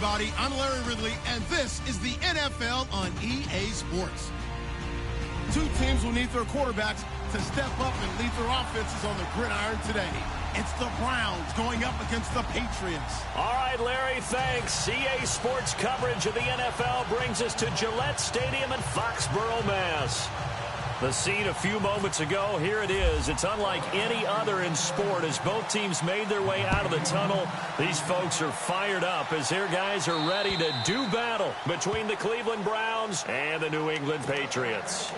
everybody. I'm Larry Ridley, and this is the NFL on EA Sports. Two teams will need their quarterbacks to step up and lead their offenses on the gridiron today. It's the Browns going up against the Patriots. All right, Larry, thanks. EA Sports coverage of the NFL brings us to Gillette Stadium in Foxborough, Mass. The scene a few moments ago, here it is. It's unlike any other in sport as both teams made their way out of the tunnel. These folks are fired up as their guys are ready to do battle between the Cleveland Browns and the New England Patriots.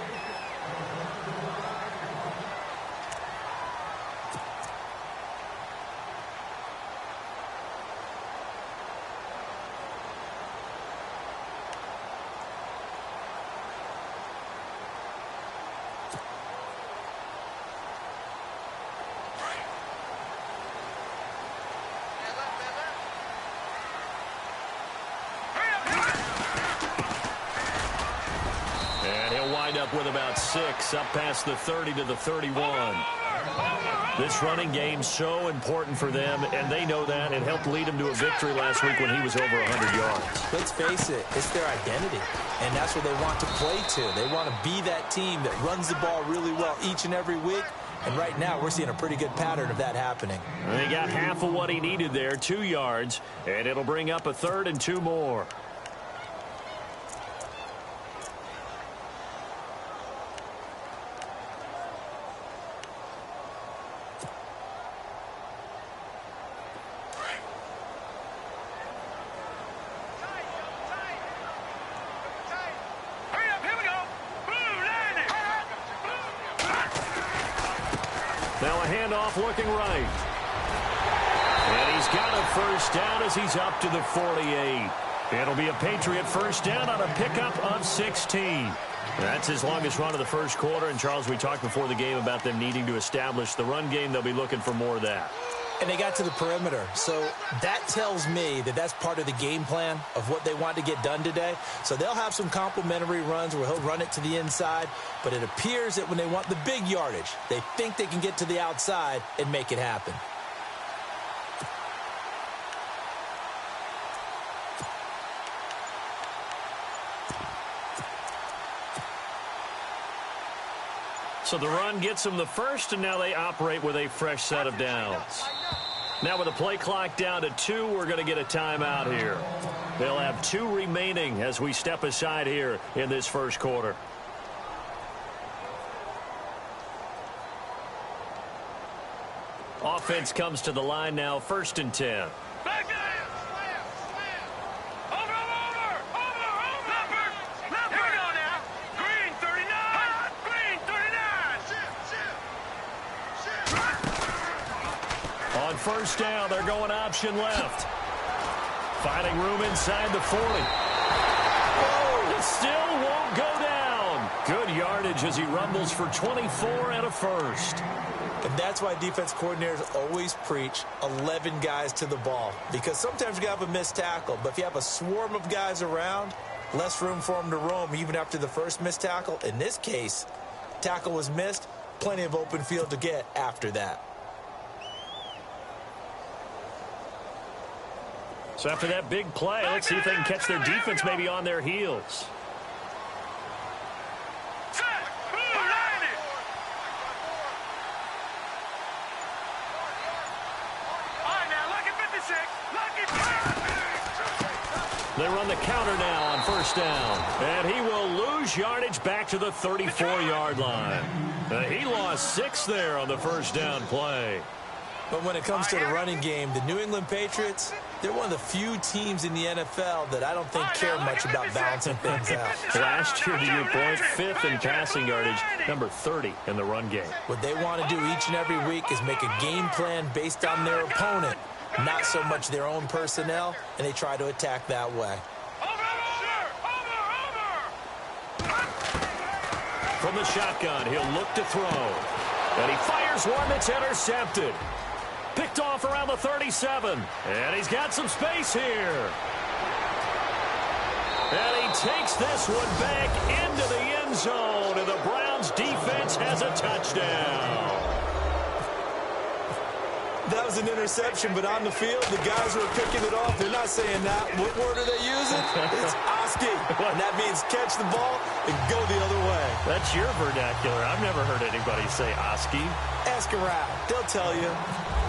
Up with about 6, up past the 30 to the 31. This running game so important for them, and they know that. It helped lead them to a victory last week when he was over 100 yards. Let's face it, it's their identity, and that's what they want to play to. They want to be that team that runs the ball really well each and every week, and right now we're seeing a pretty good pattern of that happening. They got half of what he needed there, 2 yards, and it'll bring up a 3rd and 2 more. Now a handoff looking right. And he's got a first down as he's up to the 48. It'll be a Patriot first down on a pickup of 16. That's his longest run of the first quarter. And, Charles, we talked before the game about them needing to establish the run game. They'll be looking for more of that. And they got to the perimeter. So that tells me that that's part of the game plan of what they want to get done today. So they'll have some complimentary runs where he'll run it to the inside. But it appears that when they want the big yardage, they think they can get to the outside and make it happen. So the run gets them the first, and now they operate with a fresh set of downs. Now with the play clock down to 2, we're going to get a timeout here. They'll have 2 remaining as we step aside here in this first quarter. Offense comes to the line now, 1st and 10. First down, they're going option left. Finding room inside the 40. Oh, it still won't go down. Good yardage as he rumbles for 24 and a first. And that's why defense coordinators always preach 11 guys to the ball. Because sometimes you have a missed tackle, but if you have a swarm of guys around, less room for them to roam even after the first missed tackle. In this case, tackle was missed, plenty of open field to get after that. So after that big play, let's see if they can catch their defense maybe on their heels. They run the counter now on first down. And he will lose yardage back to the 34-yard line. He lost 6 there on the first down play. But when it comes to the running game, the New England Patriots, they're one of the few teams in the NFL that I don't think care much about balancing things out. Last year, to your point, 5th in passing yardage, number 30 in the run game. What they want to do each and every week is make a game plan based on their opponent, not so much their own personnel, and they try to attack that way. From the shotgun, he'll look to throw. And he fires one that's intercepted. Picked off around the 37. And he's got some space here. And he takes this one back into the end zone. And the Browns defense has a touchdown. That was an interception, but on the field, the guys who are picking it off, they're not saying that. What word are they using? It's Oski. And that means catch the ball and go the other way. That's your vernacular. I've never heard anybody say Oski. Ask around. They'll tell you.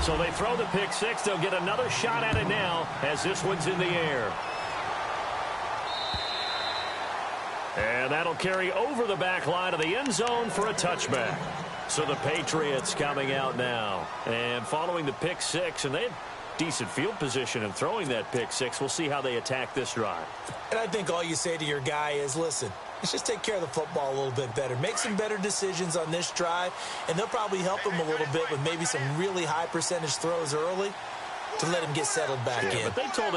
So they throw the pick six. They'll get another shot at it now as this one's in the air. And that'll carry over the back line of the end zone for a touchback. So the Patriots coming out now. And following the pick six, and they had decent field position in throwing that pick six. We'll see how they attack this drive. And I think all you say to your guy is, listen, let's just take care of the football a little bit better. Make some better decisions on this drive, and they'll probably help him a little bit with maybe some really high percentage throws early to let him get settled back in. But they told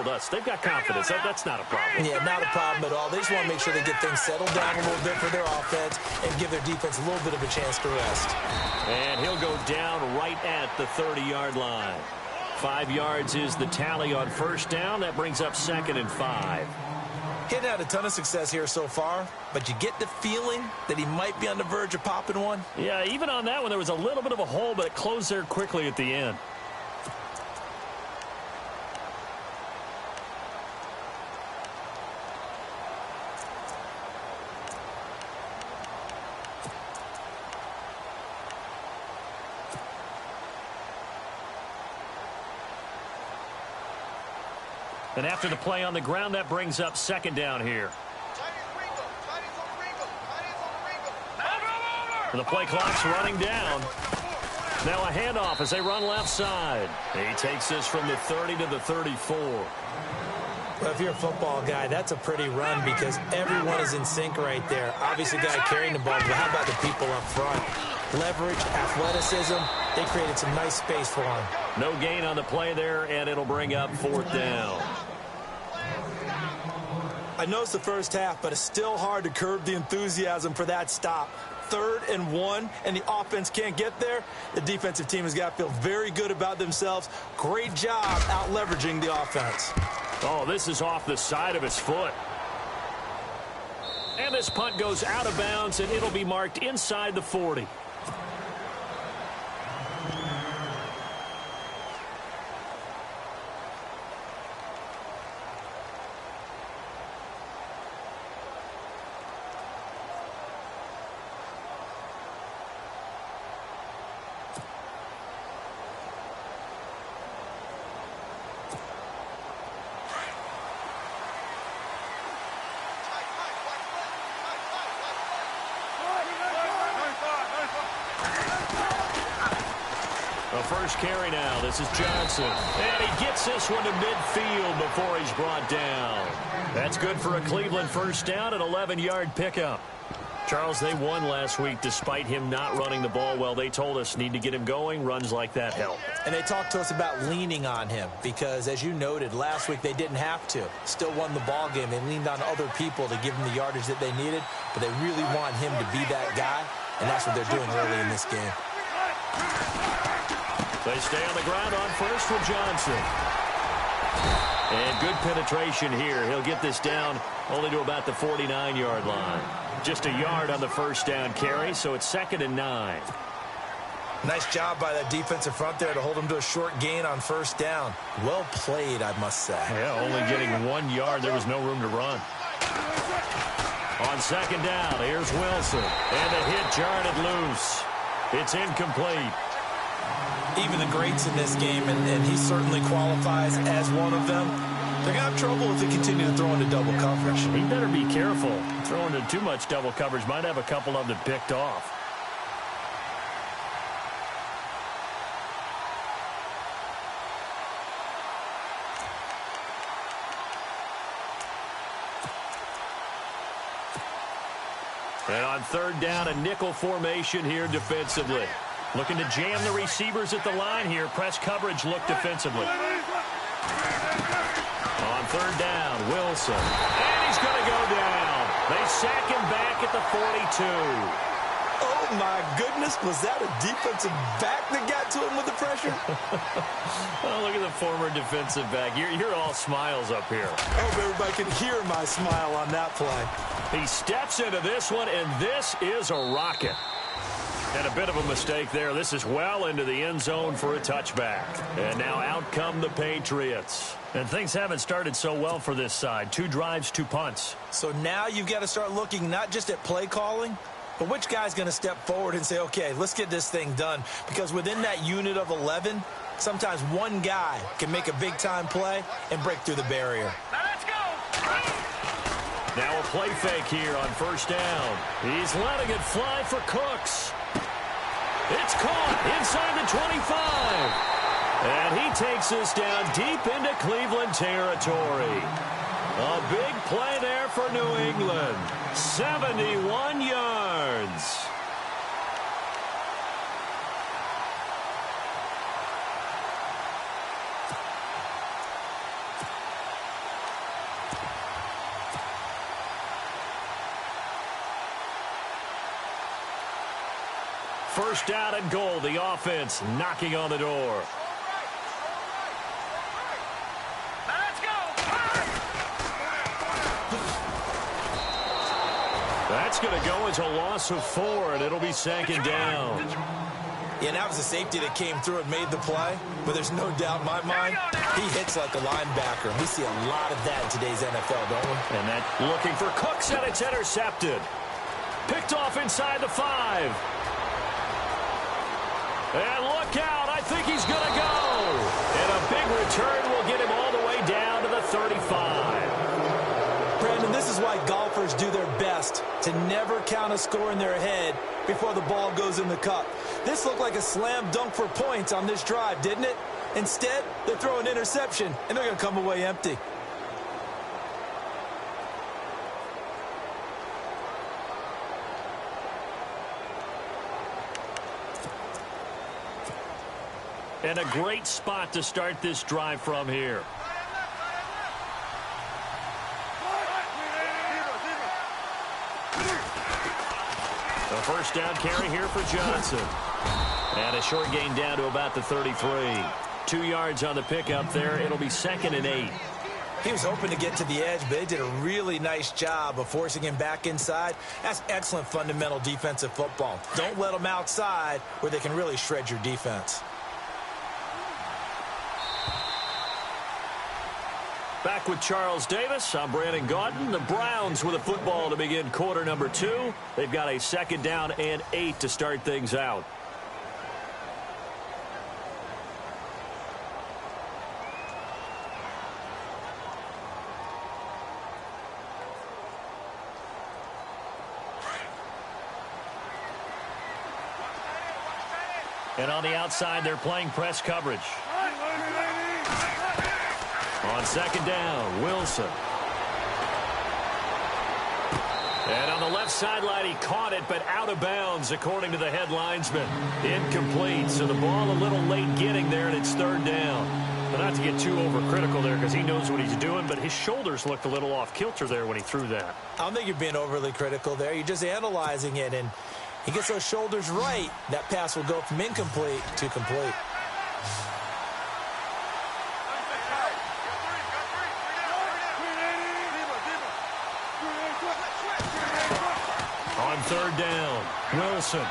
us they've got confidence. That's not a problem. Yeah, not a problem at all. They just want to make sure they get things settled down a little bit for their offense and give their defense a little bit of a chance to rest. And he'll go down right at the 30-yard line. 5 yards is the tally on first down. That brings up 2nd and 5. He hadn't had a ton of success here so far, but you get the feeling that he might be on the verge of popping one. Yeah, even on that one, there was a little bit of a hole, but it closed there quickly at the end. And after the play on the ground, that brings up 2nd down here. And the play clock's running down. Now a handoff as they run left side. He takes this from the 30 to the 34. Well, if you're a football guy, that's a pretty run because everyone is in sync right there. Obviously, the guy carrying the ball, but how about the people up front? Leverage, athleticism, they created some nice space for him. No gain on the play there, and it'll bring up 4th down. I know it's the first half, but it's still hard to curb the enthusiasm for that stop. 3rd and 1, and the offense can't get there. The defensive team has got to feel very good about themselves. Great job out-leveraging the offense. Oh, this is off the side of his foot. And this punt goes out of bounds, and it'll be marked inside the 40. First carry now. This is Johnson. And he gets this one to midfield before he's brought down. That's good for a Cleveland first down, an 11-yard pickup. Charles, they won last week despite him not running the ball well. They told us need to get him going. Runs like that help. And they talked to us about leaning on him because, as you noted, last week they didn't have to. Still won the ball game. They leaned on other people to give them the yardage that they needed, but they really want him to be that guy, and that's what they're doing early in this game. They stay on the ground on first with Johnson. And good penetration here. He'll get this down only to about the 49-yard line. Just a yard on the first down carry, so it's 2nd and 9. Nice job by that defensive front there to hold him to a short gain on first down. Well played, I must say. Yeah, only getting 1 yard. There was no room to run. On 2nd down, here's Wilson. And the hit jarred it loose. It's incomplete. Even the greats in this game, and he certainly qualifies as one of them, they're going to have trouble if they continue to throw into double coverage. He better be careful. Throwing into too much double coverage might have a couple of them picked off. And on 3rd down, a nickel formation here defensively. Looking to jam the receivers at the line here. Press coverage look defensively. On 3rd down, Wilson. And he's going to go down. They sack him back at the 42. Oh, my goodness. Was that a defensive back that got to him with the pressure? Oh, look at the former defensive back. You're all smiles up here. I hope everybody can hear my smile on that play. He steps into this one, and this is a rocket. And a bit of a mistake there. This is well into the end zone for a touchback. And now out come the Patriots. And things haven't started so well for this side. 2 drives, 2 punts. So now you've got to start looking not just at play calling, but which guy's going to step forward and say, okay, let's get this thing done. Because within that unit of 11, sometimes one guy can make a big-time play and break through the barrier. Now let's go. Now a play fake here on first down. He's letting it fly for Cooks. It's caught inside the 25. And he takes us down deep into Cleveland territory. A big play there for New England. 71 yards. First down and goal. The offense knocking on the door. Now let's go. That's going to go as a loss of 4, and it'll be second down. Yeah, that was a safety that came through and made the play, but there's no doubt in my mind, he hits like a linebacker. We see a lot of that in today's NFL, don't we? And that looking for Cooks, and it's intercepted. Picked off inside the 5. And look out, I think he's going to go. And a big return will get him all the way down to the 35. Brandon, this is why golfers do their best to never count a score in their head before the ball goes in the cup. This looked like a slam dunk for points on this drive, didn't it? Instead, they throw an interception, and they're going to come away empty. And a great spot to start this drive from here. A first down carry here for Johnson. And a short gain down to about the 33. 2 yards on the pickup there. It'll be 2nd and 8. He was hoping to get to the edge, but they did a really nice job of forcing him back inside. That's excellent fundamental defensive football. Don't let them outside where they can really shred your defense. Back with Charles Davis. I'm Brandon Gaudin. The Browns with a football to begin quarter number 2. They've got a 2nd down and 8 to start things out. And on the outside, they're playing press coverage. On 2nd down, Wilson. And on the left sideline, he caught it, but out of bounds, according to the head linesman. Incomplete, so the ball a little late getting there, and it's 3rd down. But not to get too overcritical there, because he knows what he's doing, but his shoulders looked a little off kilter there when he threw that. I don't think you're being overly critical there. You're just analyzing it, and he gets those shoulders right. That pass will go from incomplete to complete. On 3rd down, Wilson.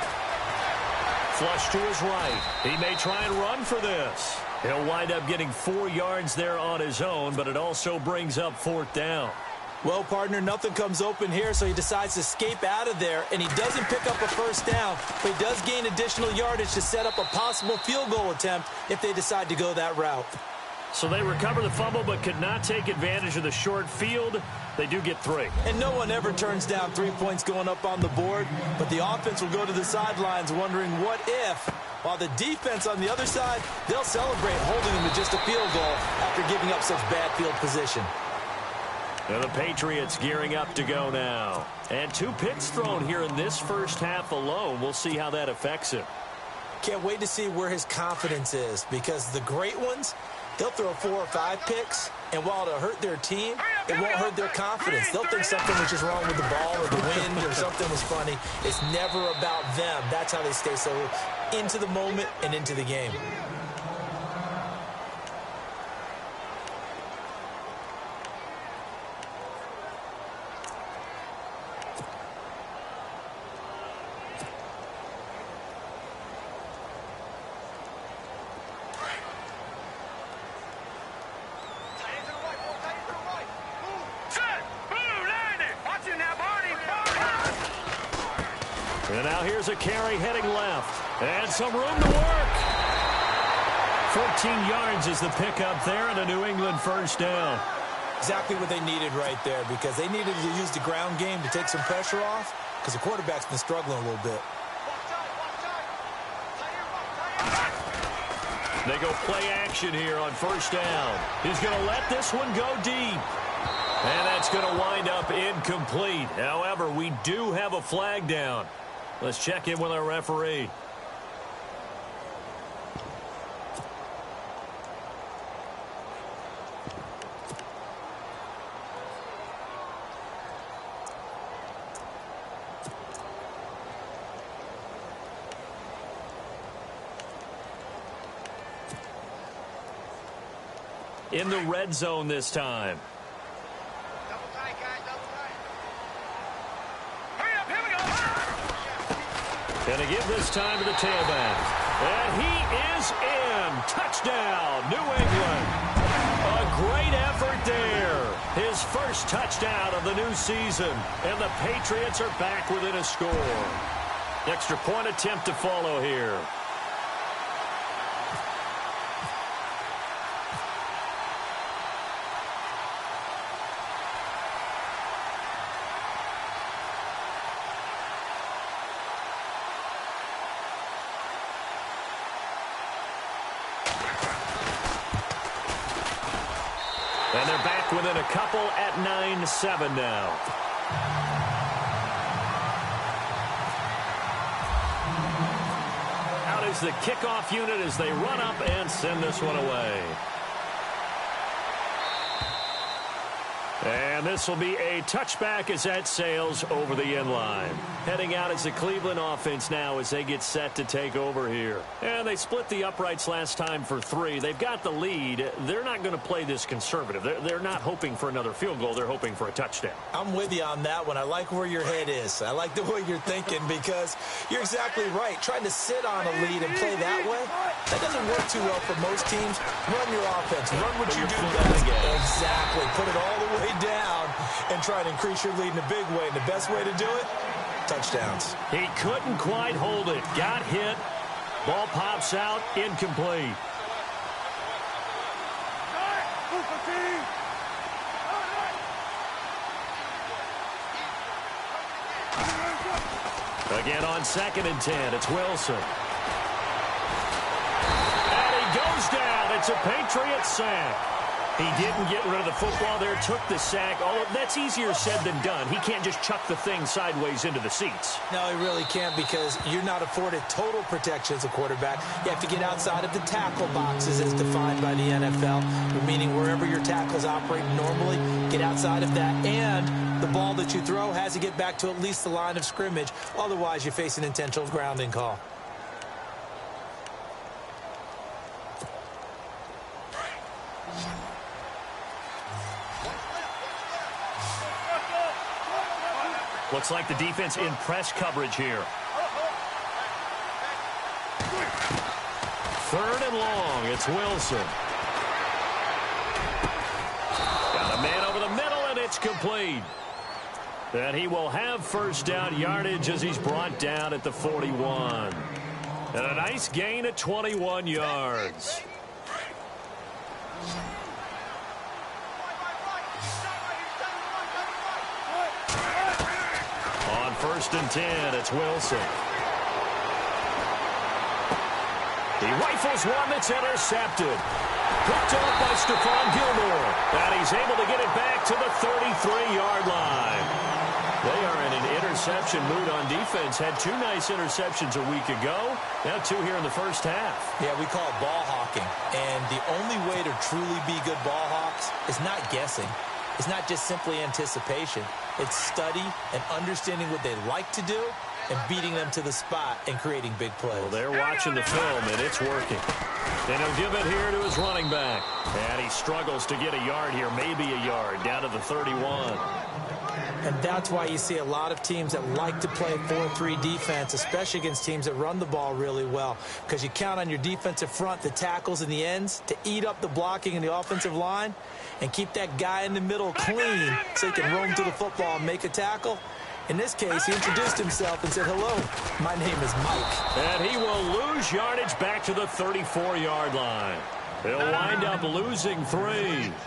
Flush to his right. He may try and run for this. He'll wind up getting 4 yards there on his own, but it also brings up 4th down. Well, partner, nothing comes open here, so he decides to escape out of there, and he doesn't pick up a first down, but he does gain additional yardage to set up a possible field goal attempt if they decide to go that route. So they recover the fumble but could not take advantage of the short field. They do get 3. And no one ever turns down 3 points going up on the board, but the offense will go to the sidelines wondering what if, while the defense on the other side, they'll celebrate holding them to just a field goal after giving up such bad field position. Now the Patriots gearing up to go now. And 2 picks thrown here in this first half alone. We'll see how that affects him. Can't wait to see where his confidence is, because the great ones, they'll throw 4 or 5 picks, and while it'll hurt their team, it won't hurt their confidence. They'll think something was just wrong with the ball or the wind or something was funny. It's never about them. That's how they stay so into the moment and into the game. here's a carry heading left. And some room to work. 14 yards is the pickup there and a New England first down. Exactly what they needed right there, because they needed to use the ground game to take some pressure off, because the quarterback's been struggling a little bit. They go play action here on first down. He's going to let this one go deep. And that's going to wind up incomplete. However, we do have a flag down. Let's check in with our referee. In the red zone this time. Double tight, guys, double tight. Hurry up, here we go. Going to give this time to the tailback. And he is in. Touchdown, New England. A great effort there. His first touchdown of the new season. And the Patriots are back within a score. Extra point attempt to follow here. And they're back within a couple at 9-7 now. Out is the kickoff unit as they run up and send this one away. And this will be a touchback as that sails over the end line. Heading out is the Cleveland offense now as they get set to take over here. And they split the uprights last time for 3. They've got the lead. They're not going to play this conservative. They're not hoping for another field goal. They're hoping for a touchdown. I'm with you on that one. I like where your head is. I like the way you're thinking, because you're exactly right. Trying to sit on a lead and play that way, that doesn't work too well for most teams. Run your offense. Run what you do best. Exactly. Put it all the way down and try to increase your lead in a big way. And the best way to do it, touchdowns. He couldn't quite hold it. Got hit. Ball pops out. Incomplete. Again on 2nd and 10. It's Wilson. And he goes down. It's a Patriot sack. He didn't get rid of the football there, took the sack. Although that's easier said than done. He can't just chuck the thing sideways into the seats. No, he really can't, because you're not afforded total protection as a quarterback. You have to get outside of the tackle boxes as defined by the NFL, meaning wherever your tackles operate normally, get outside of that. And the ball that you throw has to get back to at least the line of scrimmage. Otherwise, you face an intentional grounding call. Looks like the defense in press coverage here. 3rd and long. It's Wilson. Got a man over the middle, and it's complete. And he will have first down yardage as he's brought down at the 41. And a nice gain of 21 yards. On 1st and 10, it's Wilson. He rifles one that's intercepted. Picked off by Stephon Gilmore. And he's able to get it back to the 33-yard line. They are in an interception mood on defense. Had 2 nice interceptions a week ago. Now 2 here in the first half. Yeah, we call it ball hawking. And the only way to truly be good ball hawks is not guessing. It's not just simply anticipation. It's study and understanding what they like to do and beating them to the spot and creating big plays. Well, they're watching the film, and it's working. And he'll give it here to his running back. And he struggles to get a yard here, maybe a yard, down to the 31. And that's why you see a lot of teams that like to play 4-3 defense, especially against teams that run the ball really well, because you count on your defensive front, the tackles and the ends, to eat up the blocking in the offensive line and keep that guy in the middle clean so he can roam to the football and make a tackle. In this case, he introduced himself and said, hello, my name is Mike. And he will lose yardage back to the 34-yard line. He'll wind up losing 3.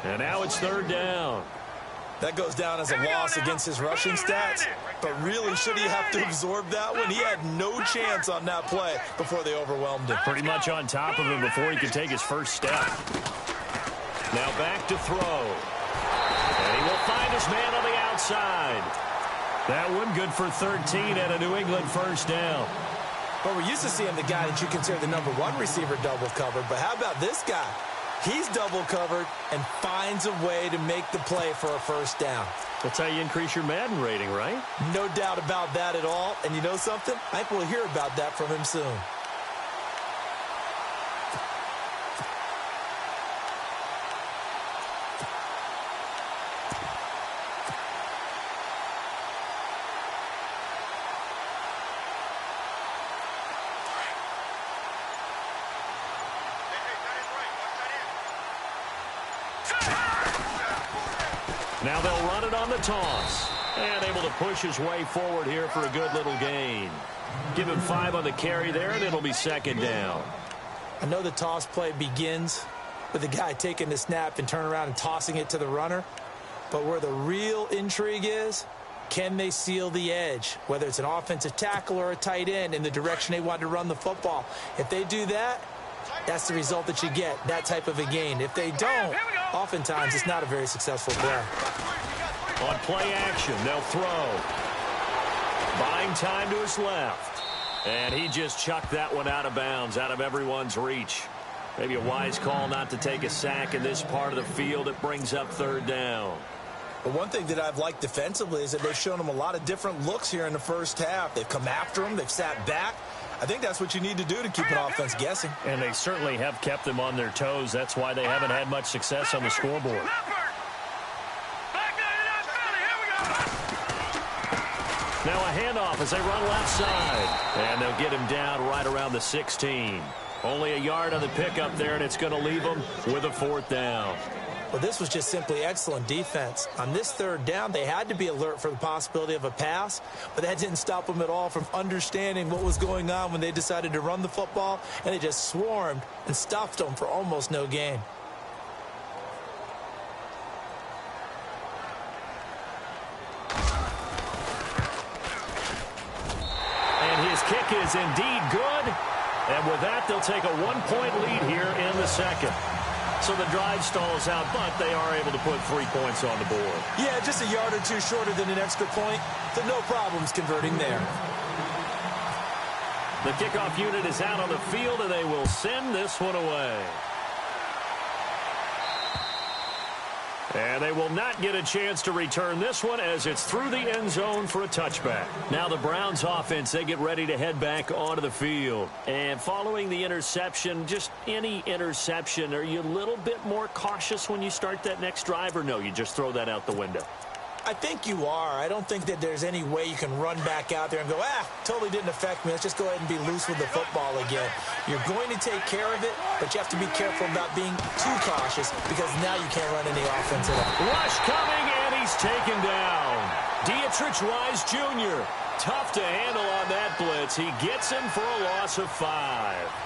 And now it's 3rd down. That goes down as a loss against his rushing stats. But really, should he have to absorb that one? He had no chance on that play before they overwhelmed him. Pretty much on top of him before he could take his first step. Now back to throw. And he will find his man on the outside. That one good for 13 and a New England first down. Well, we're used to seeing the guy that you consider the #1 receiver double covered. But how about this guy? He's double covered and finds a way to make the play for a first down. That's how you increase your Madden rating, right? No doubt about that at all. And you know something? I think we'll hear about that from him soon. Now they'll run it on the toss. And able to push his way forward here for a good little gain. Give him 5 on the carry there, and it'll be 2nd down. I know the toss play begins with the guy taking the snap and turning around and tossing it to the runner. But where the real intrigue is, can they seal the edge? Whether it's an offensive tackle or a tight end in the direction they want to run the football. If they do that, that's the result that you get, that type of a gain. If they don't, oftentimes it's not a very successful play. On play action, they'll throw. Buying time to his left. And he just chucked that one out of bounds, out of everyone's reach. Maybe a wise call not to take a sack in this part of the field. It brings up 3rd down. But one thing that I've liked defensively is that they've shown him a lot of different looks here in the first half. They've come after him. They've sat back. I think that's what you need to do to keep an offense guessing. And they certainly have kept them on their toes. That's why they haven't had much success on the scoreboard. Now a handoff as they run left side. And they'll get him down right around the 16. Only a yard on the pickup there, and it's going to leave them with a 4th down. Well, this was just simply excellent defense. On this 3rd down, they had to be alert for the possibility of a pass, but that didn't stop them at all from understanding what was going on when they decided to run the football, and they just swarmed and stuffed them for almost no gain. And his kick is indeed good, and with that, they'll take a 1-point lead here in the 2nd. So the drive stalls out, but they are able to put 3 points on the board. Yeah, just a yard or two shorter than an extra point, so no problems converting there. The kickoff unit is out on the field, and they will send this one away. And they will not get a chance to return this one as it's through the end zone for a touchback. Now the Browns offense, they get ready to head back onto the field. And following the interception, just any interception, are you a little bit more cautious when you start that next drive, or no, you just throw that out the window? I think you are. I don't think that there's any way you can run back out there and go, totally didn't affect me. Let's just go ahead and be loose with the football again. You're going to take care of it, but you have to be careful about being too cautious because now you can't run any offense at all. Rush coming, and he's taken down. Dietrich Wise Jr. Tough to handle on that blitz. He gets him for a loss of 5.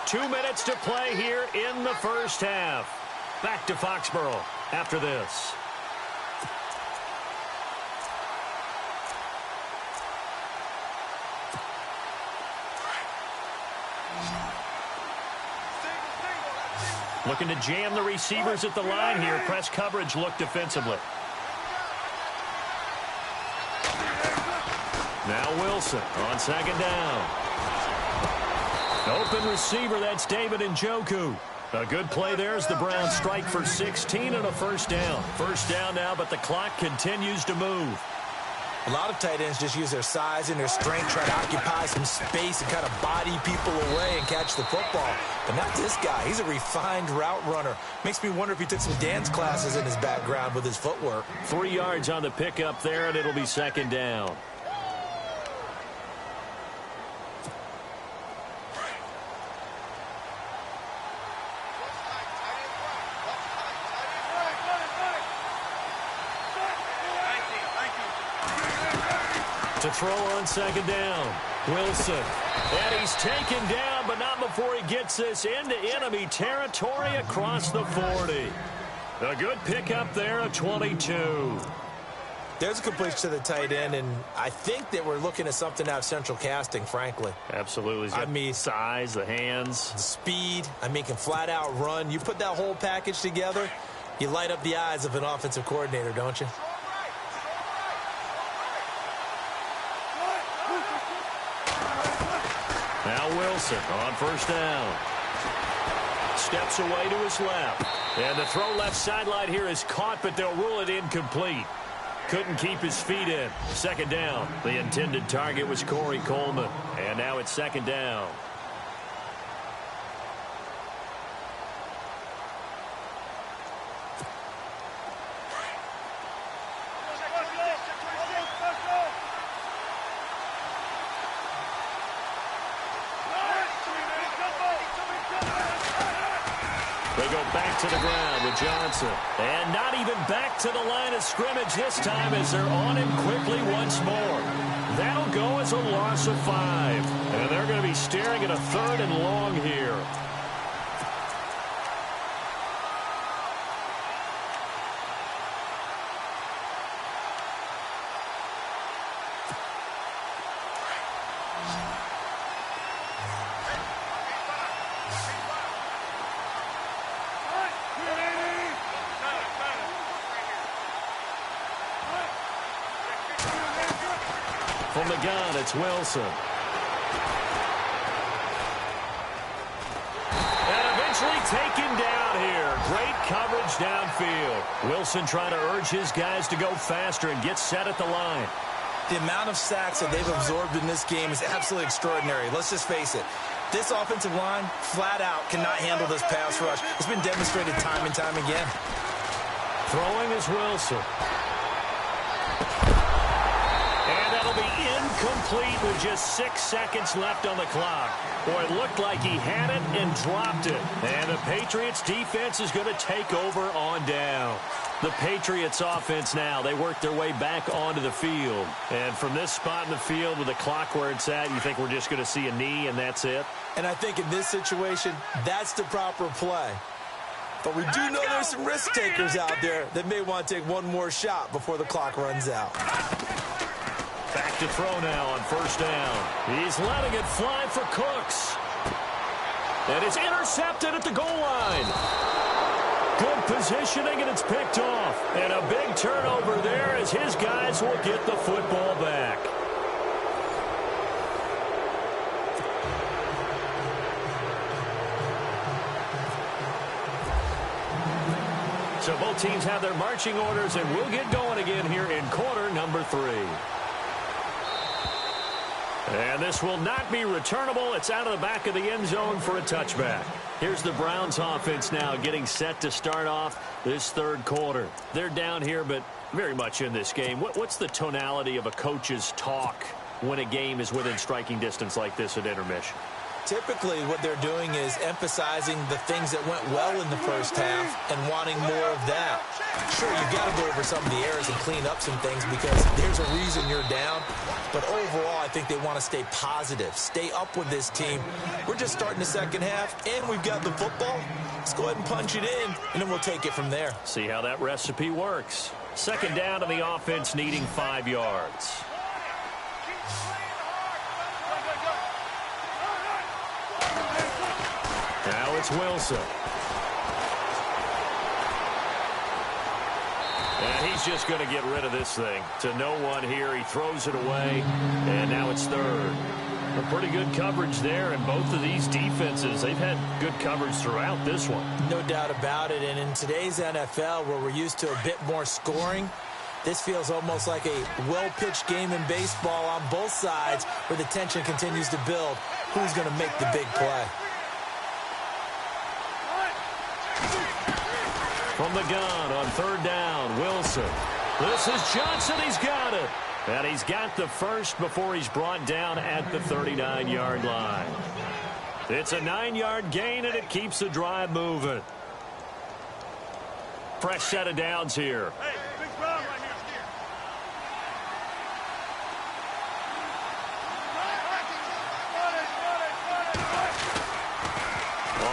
2 minutes to play here in the first half. Back to Foxborough after this. Looking to jam the receivers at the line here. Press coverage look defensively. Now Wilson on 2nd down. Open receiver, that's David Njoku. A good play there as the Browns strike for 16 and a first down. First down now, but the clock continues to move. A lot of tight ends just use their size and their strength, try to occupy some space and kind of body people away and catch the football. But not this guy. He's a refined route runner. Makes me wonder if he took some dance classes in his background with his footwork. 3 yards on the pickup there, and it'll be 2nd down. To throw on second down, Wilson. And he's taken down, but not before he gets this into enemy territory across the 40. A good pickup there at 22. There's a completion to the tight end, and I think that we're looking at something out of central casting, frankly. Absolutely. I mean, size, the hands. The speed. I mean, can flat out run. You put that whole package together, you light up the eyes of an offensive coordinator, don't you? Now Wilson on first down. Steps away to his left. And the throw left sideline here is caught, but they'll rule it incomplete. Couldn't keep his feet in. Second down. The intended target was Corey Coleman. And now it's second down. They go back to the ground with Johnson. And not even back to the line of scrimmage this time as they're on him quickly once more. That'll go as a loss of 5. And they're going to be staring at a 3rd and long here. From the gun, it's Wilson. And eventually taken down here. Great coverage downfield. Wilson trying to urge his guys to go faster and get set at the line. The amount of sacks that they've absorbed in this game is absolutely extraordinary. Let's just face it. This offensive line, flat out, cannot handle this pass rush. It's been demonstrated time and time again. Throwing is Wilson. Be incomplete with just 6 seconds left on the clock. Boy, it looked like he had it and dropped it. And the Patriots defense is going to take over on down. The Patriots offense now, they work their way back onto the field. And from this spot in the field with the clock where it's at, you think we're just going to see a knee and that's it? And I think in this situation, that's the proper play. But we do know there's some risk takers out there that may want to take one more shot before the clock runs out. Back to throw now on first down. He's letting it fly for Cooks. And it's intercepted at the goal line. Good positioning, and it's picked off. And a big turnover there as his guys will get the football back. So both teams have their marching orders, and we'll get going again here in quarter number 3. And this will not be returnable. It's out of the back of the end zone for a touchback. Here's the Browns offense now getting set to start off this third quarter. They're down here, but very much in this game. What's the tonality of a coach's talk when a game is within striking distance like this at intermission? Typically, what they're doing is emphasizing the things that went well in the first half and wanting more of that. Sure, you've got to go over some of the errors and clean up some things because there's a reason you're down. But overall, I think they want to stay positive, stay up with this team. We're just starting the second half, and we've got the football. Let's go ahead and punch it in, and then we'll take it from there. See how that recipe works. Second down, and the offense needing 5 yards. Now it's Wilson. And he's just going to get rid of this thing. To no one here. He throws it away. And now it's third. A pretty good coverage there. And both of these defenses, they've had good coverage throughout this one. No doubt about it. And in today's NFL, where we're used to a bit more scoring, this feels almost like a well-pitched game in baseball on both sides where the tension continues to build. Who's going to make the big play? From the gun on third down, Wilson. This is Johnson. He's got it. And he's got the first before he's brought down at the 39-yard line. It's a 9-yard gain, and it keeps the drive moving. Fresh set of downs here. Hey, big problem right here.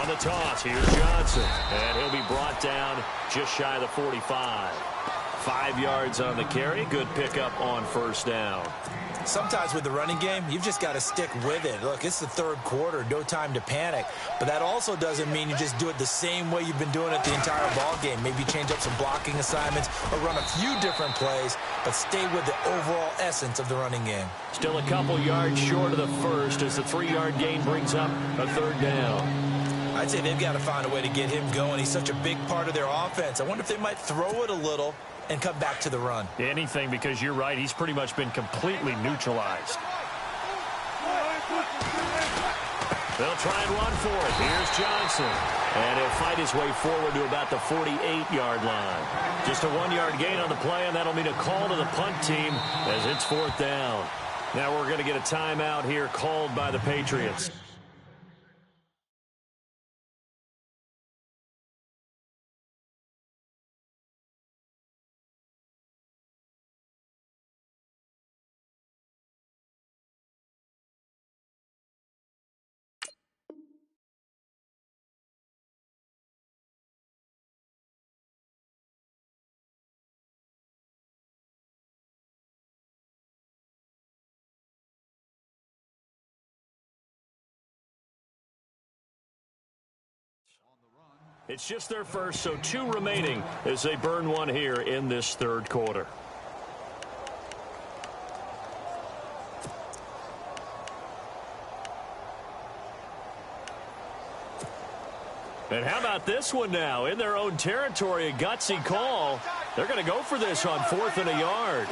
the toss. Here's Johnson. And he'll be brought down just shy of the 45. 5 yards on the carry. Good pickup on first down. Sometimes with the running game, you've just got to stick with it. Look, it's the third quarter, no time to panic. But that also doesn't mean you just do it the same way you've been doing it the entire ball game. Maybe change up some blocking assignments or run a few different plays, but stay with the overall essence of the running game. Still a couple yards short of the first as the 3-yard gain brings up a third down. I'd say they've got to find a way to get him going. He's such a big part of their offense. I wonder if they might throw it a little and come back to the run. Anything, because you're right, he's pretty much been completely neutralized. They'll try and run for it. Here's Johnson. And he'll fight his way forward to about the 48-yard line. Just a 1-yard gain on the play, and that'll mean a call to the punt team as it's 4th down. Now we're going to get a timeout here called by the Patriots. It's just their first, so 2 remaining as they burn one here in this third quarter. And how about this one now? In their own territory, a gutsy call. They're going to go for this on 4th and a yard.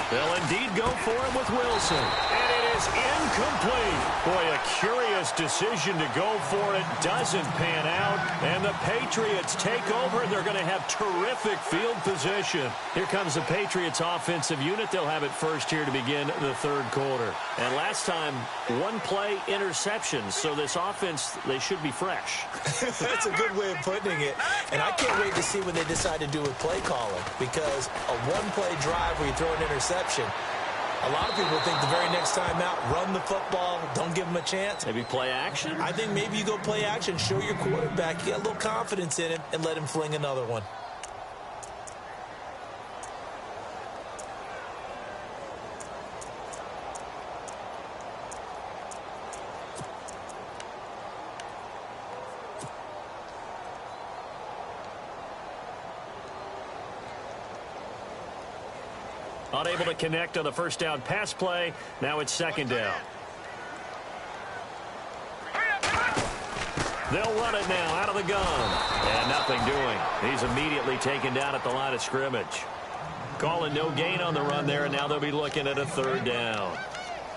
They'll indeed go for it with Wilson. And it is incomplete. Boy, a curious decision to go for it. Doesn't pan out. And the Patriots take over. They're going to have terrific field position. Here comes the Patriots offensive unit. They'll have it first here to begin the third quarter. And last time, 1-play interceptions. So this offense, they should be fresh. That's a good way of putting it. And I can't wait to see what they decide to do with play calling. Because a 1-play drive where you throw an interception, a lot of people think the very next time out, run the football, don't give them a chance. Maybe play action? I think maybe you go play action, show your quarterback, you got a little confidence in him, and let him fling another one. Unable to connect on the first down pass play. Now it's 2nd down. They'll run it now out of the gun. And nothing doing. He's immediately taken down at the line of scrimmage. Calling no gain on the run there, and now they'll be looking at a 3rd down.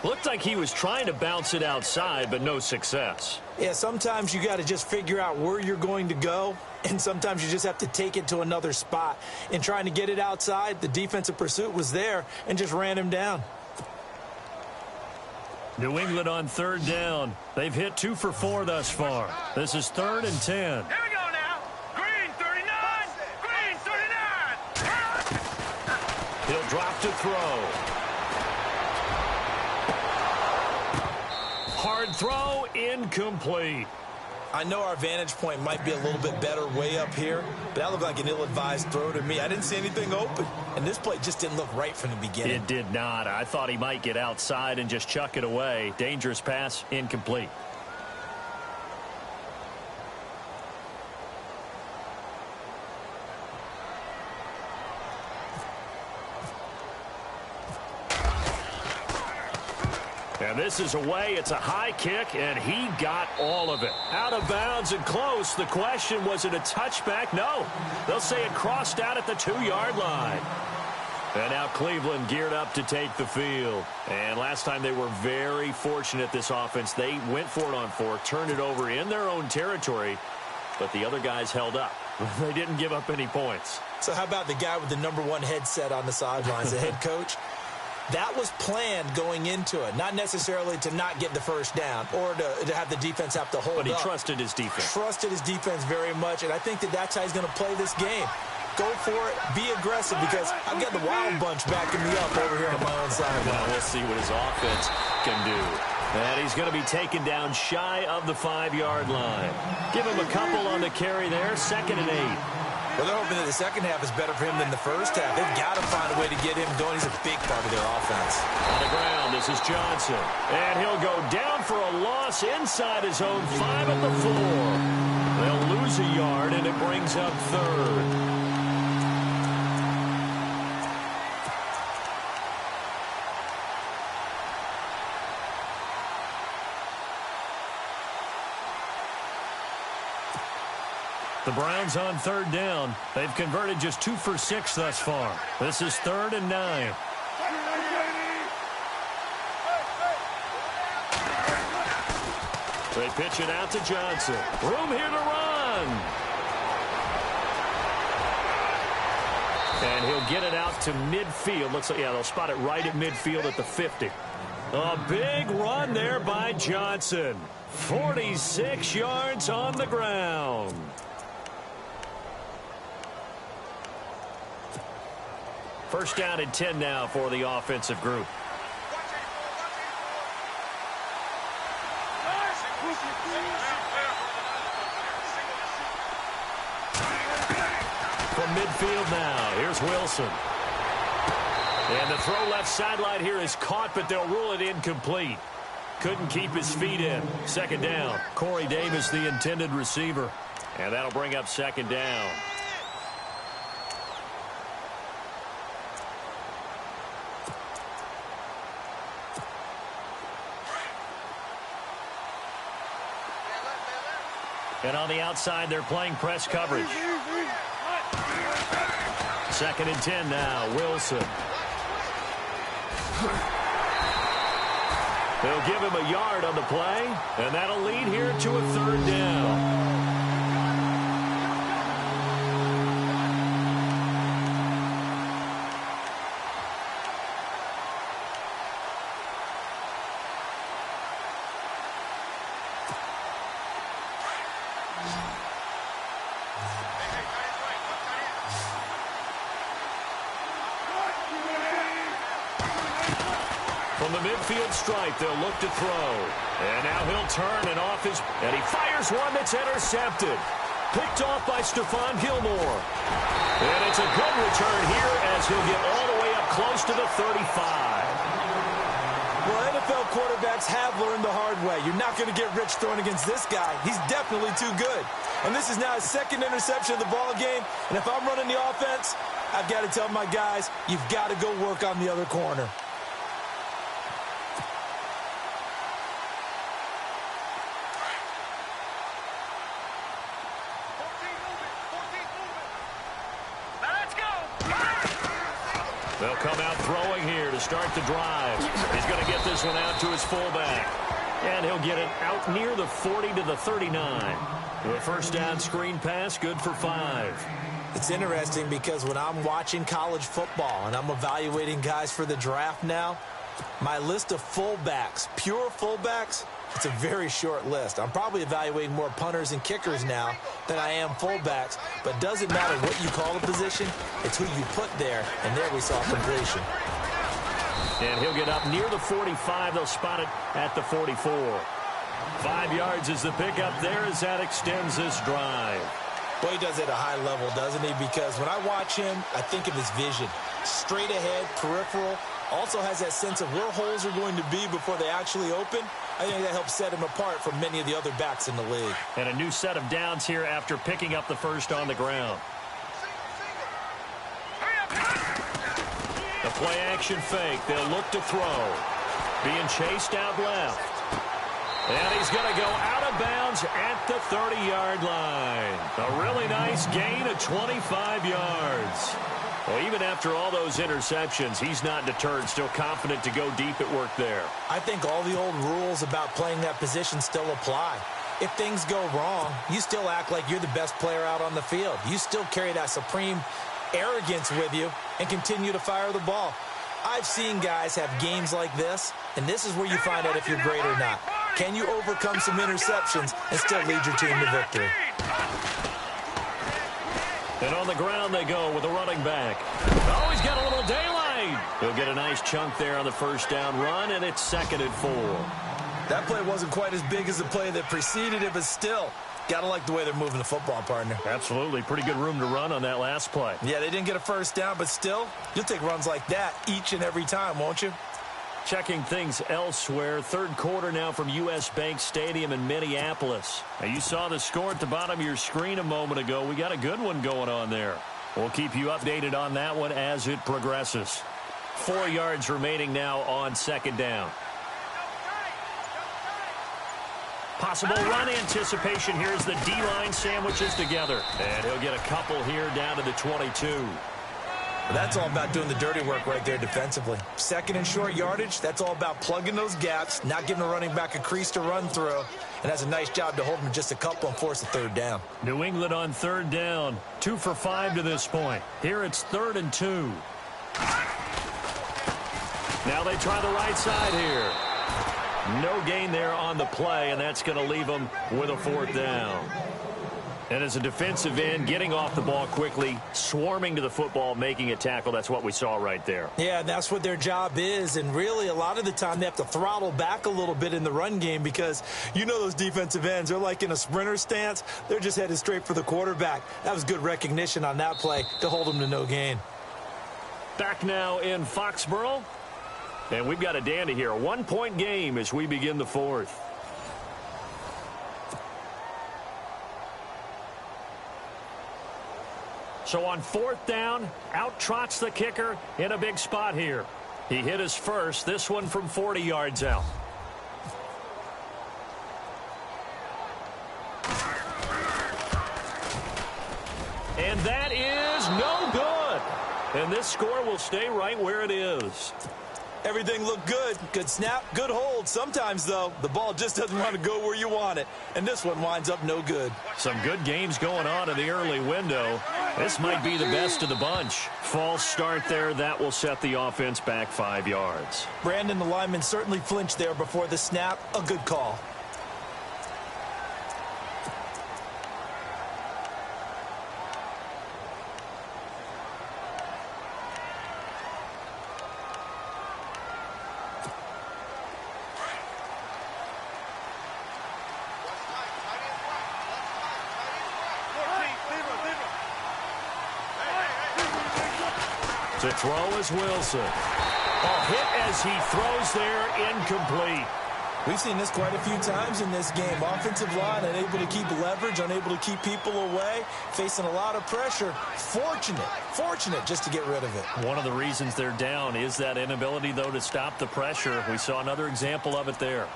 Looked like he was trying to bounce it outside, but no success. Yeah, sometimes you got to just figure out where you're going to go, and sometimes you just have to take it to another spot. In trying to get it outside, the defensive pursuit was there and just ran him down. New England on 3rd down. They've hit 2 for 4 thus far. This is 3rd and 10. Here we go now. Green 39. Green 39. He'll drop to throw. Hard throw, incomplete. I know our vantage point might be a little bit better way up here, but that looked like an ill-advised throw to me. I didn't see anything open, and this play just didn't look right from the beginning. It did not. I thought he might get outside and just chuck it away. Dangerous pass, incomplete. And this is away. It's a high kick, and he got all of it. Out of bounds and close. The question, was it a touchback? No. They'll say it crossed out at the 2-yard line. And now Cleveland geared up to take the field. And last time they were very fortunate, this offense. They went for it on 4, turned it over in their own territory, but the other guys held up. They didn't give up any points. So how about the guy with the #1 headset on the sidelines, the head coach? That was planned going into it, not necessarily to not get the first down or to have the defense have to hold up. But he trusted his defense. Trusted his defense very much, and I think that's how he's going to play this game. go for it, be aggressive, because I've got the wild bunch backing me up over here on my own side. Well, we'll see what his offense can do. And he's going to be taken down shy of the 5-yard line. Give him a couple on the carry there, 2nd and 8. Well, they're hoping that the second half is better for him than the first half. They've got to find a way to get him going. He's a big part of their offense. On the ground, this is Johnson. And he'll go down for a loss inside his own 5 at the 4. They'll lose a yard, and it brings up 3rd. The Browns on 3rd down. They've converted just 2 for 6 thus far. This is 3rd and 9. They pitch it out to Johnson. Room here to run. And he'll get it out to midfield. Looks like, yeah, they'll spot it right at midfield at the 50. A big run there by Johnson. 46 yards on the ground. First down and 10 now for the offensive group. From midfield now, here's Wilson. And the throw left sideline here is caught, but they'll rule it incomplete. Couldn't keep his feet in. 2nd down. Corey Davis, the intended receiver. And that'll bring up 2nd down. And on the outside, they're playing press coverage. 2nd and 10 now, Wilson. They'll give him a yard on the play, and that'll lead here to a 3rd down. From the midfield stripe, they'll look to throw. And now he'll turn and off his... And he fires one that's intercepted. Picked off by Stephon Gilmore. And it's a good return here as he'll get all the way up close to the 35. Well, NFL quarterbacks have learned the hard way. You're not going to get rich throwing against this guy. He's definitely too good. And this is now his 2nd interception of the ball game. And if I'm running the offense, I've got to tell my guys, you've got to go work on the other corner. They'll come out throwing here to start the drive. He's going to get this one out to his fullback. And he'll get it out near the 40 to the 39. The first down screen pass, good for 5. It's interesting because when I'm watching college football and I'm evaluating guys for the draft now, my list of fullbacks, pure fullbacks, it's a very short list. I'm probably evaluating more punters and kickers now than I am fullbacks, but doesn't matter what you call a position, it's who you put there, and there we saw completion. And he'll get up near the 45. They'll spot it at the 44. 5 yards is the pickup there as that extends this drive. Well, he does it at a high level, doesn't he? Because when I watch him, I think of his vision. Straight ahead, peripheral, also has that sense of where holes are going to be before they actually open. I think that helps set him apart from many of the other backs in the league. And a new set of downs here after picking up the first on the ground. The play action fake. They'll look to throw. Being chased out left. And he's going to go out of bounds at the 30-yard line. A really nice gain of 25 yards. Well, even after all those interceptions, he's not deterred, still confident to go deep at work there. I think all the old rules about playing that position still apply. If things go wrong, you still act like you're the best player out on the field. You still carry that supreme arrogance with you and continue to fire the ball. I've seen guys have games like this, and this is where you find out if you're great or not. Can you overcome some interceptions and still lead your team to victory? And on the ground they go with a running back. Oh, he's got a little daylight. He'll get a nice chunk there on the first down run, and it's 2nd and 4. That play wasn't quite as big as the play that preceded it, but still, got to like the way they're moving the football, partner. Absolutely. Pretty good room to run on that last play. Yeah, they didn't get a first down, but still, you'll take runs like that each and every time, won't you? Checking things elsewhere. 3rd quarter now from U.S. Bank Stadium in Minneapolis. Now, you saw the score at the bottom of your screen a moment ago. We got a good one going on there. We'll keep you updated on that one as it progresses. 4 yards remaining now on 2nd down. Possible run anticipation. Here's the D-line sandwiches together. And he'll get a couple here down to the 22. That's all about doing the dirty work right there defensively. 2nd and short yardage, that's all about plugging those gaps, not giving a running back a crease to run through, and has a nice job to hold him just a couple and force a 3rd down. New England on 3rd down. 2 for 5 to this point. Here it's 3rd and 2. Now they try the right side here. No gain there on the play, and that's going to leave them with a 4th down. And as a defensive end, getting off the ball quickly, swarming to the football, making a tackle, that's what we saw right there. Yeah, and that's what their job is. And really, a lot of the time, they have to throttle back a little bit in the run game because you know those defensive ends, they're like in a sprinter stance. They're just headed straight for the quarterback. That was good recognition on that play to hold them to no gain. Back now in Foxborough. And we've got a dandy here. A 1-point game as we begin the 4th. So on 4th down, out trots the kicker in a big spot here. He hit his first, this one from 40 yards out. And that is no good. And this score will stay right where it is. Everything looked good. Good snap, good hold. Sometimes, though, the ball just doesn't want to go where you want it. And this one winds up no good. Some good games going on in the early window. This might be the best of the bunch. False start there. That will set the offense back 5 yards. Brandon, the lineman, certainly flinched there before the snap. A good call. To throw is Wilson. A hit as he throws there, incomplete. We've seen this quite a few times in this game. Offensive line unable to keep leverage, unable to keep people away, facing a lot of pressure. Fortunate just to get rid of it. One of the reasons they're down is that inability, though, to stop the pressure. We saw another example of it there.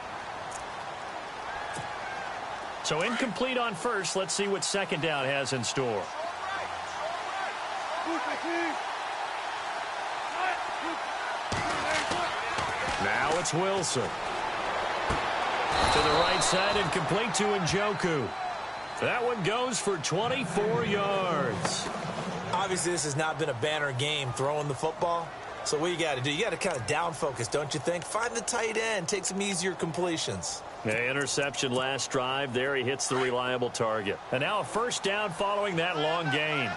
So incomplete on first. Let's see what 2nd down has in store. Now it's Wilson. To the right side and complete to Njoku. That one goes for 24 yards. Obviously, this has not been a banner game throwing the football. So what you got to do, you got to kind of down focus, don't you think? Find the tight end, take some easier completions. Yeah, interception last drive. There he hits the reliable target. And now a 1st down following that long gain.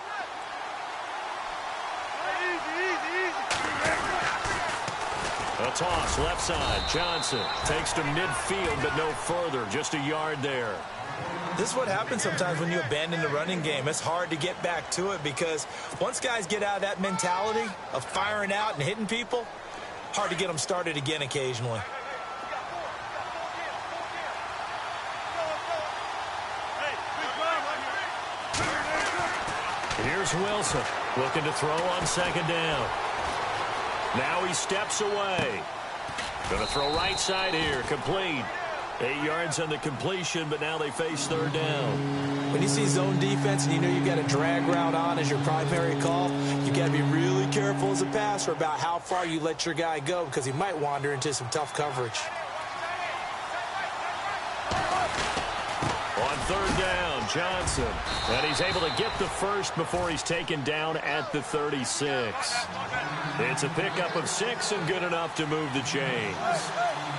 A toss, left side. Johnson takes to midfield, but no further. Just a yard there. This is what happens sometimes when you abandon the running game. It's hard to get back to it because once guys get out of that mentality of firing out and hitting people, hard to get them started again occasionally. Here's Wilson looking to throw on 2nd down. Now he steps away. Going to throw right side here. Complete. 8 yards on the completion, but now they face 3rd down. When you see zone defense and you know you've got a drag route on as your primary call, you got to be really careful as a passer about how far you let your guy go because he might wander into some tough coverage. On 3rd down, Johnson. And he's able to get the first before he's taken down at the 36. It's a pickup of 6 and good enough to move the chains.